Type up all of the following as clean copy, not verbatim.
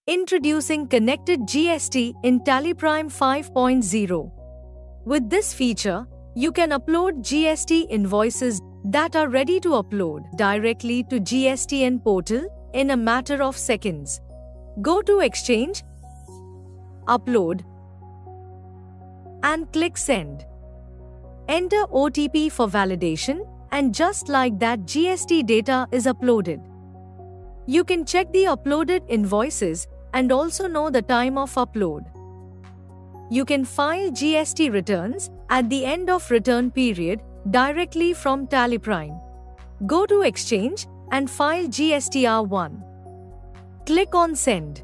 Introducing Connected GST in TallyPrime 5.0. With this feature, you can upload GST invoices that are ready to upload directly to GSTN portal in a matter of seconds. Go to Exchange, Upload, and click Send. Enter OTP for validation, and just like that, GST data is uploaded. You can check the uploaded invoices and also know the time of upload. You can file GST returns at the end of return period directly from TallyPrime. Go to Exchange and file GSTR1. Click on Send.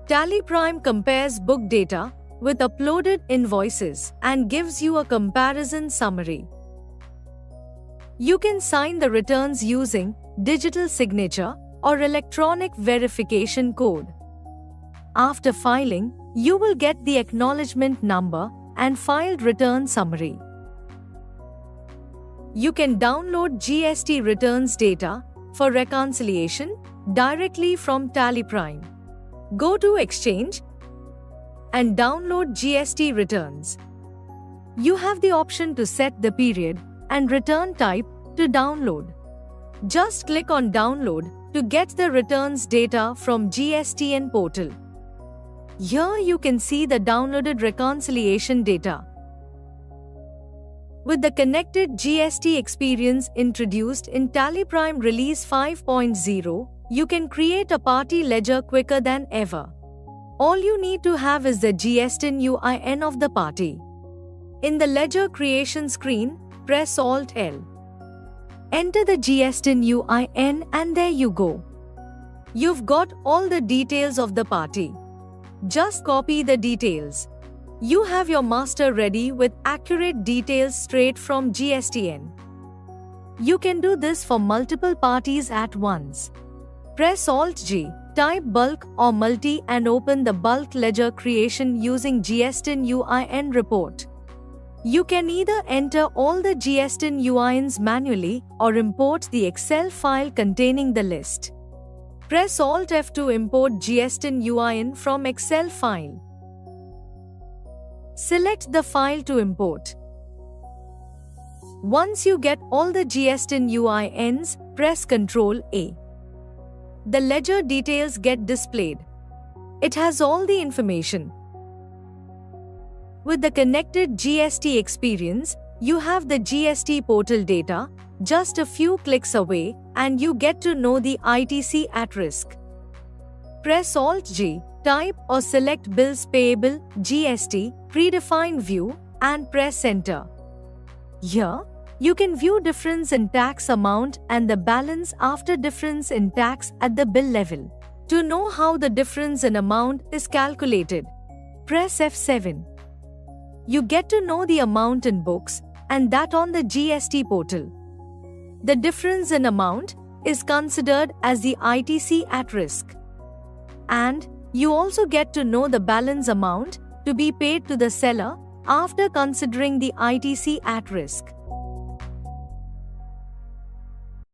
TallyPrime compares book data with uploaded invoices and gives you a comparison summary. You can sign the returns using digital signature or electronic verification code. After filing, you will get the acknowledgement number and filed return summary. You can download GST returns data for reconciliation directly from TallyPrime. Go to Exchange and download GST returns. You have the option to set the period and return type to download. Just click on Download to get the returns data from GSTN portal. Here you can see the downloaded reconciliation data. With the connected GST experience introduced in TallyPrime Release 5.0, you can create a party ledger quicker than ever. All you need to have is the GSTN UIN of the party. In the ledger creation screen, press Alt-L. Enter the GSTN UIN and there you go. You've got all the details of the party. Just copy the details. You have your master ready with accurate details straight from GSTN. You can do this for multiple parties at once. Press Alt-G, type bulk or multi and open the bulk ledger creation using GSTN UIN report. You can either enter all the GSTN UINs manually or import the Excel file containing the list. Press Alt-F to import GSTN UIN from Excel file. Select the file to import. Once you get all the GSTN UINs, press Ctrl-A. The ledger details get displayed. It has all the information. With the connected GST experience, you have the GST portal data just a few clicks away and you get to know the ITC at risk. Press Alt-G, type or select Bills Payable, GST, Predefined View and press Enter. Here, you can view difference in tax amount and the balance after difference in tax at the bill level. To know how the difference in amount is calculated, press F7. You get to know the amount in books and that on the GST portal. The difference in amount is considered as the ITC at risk. And you also get to know the balance amount to be paid to the seller after considering the ITC at risk.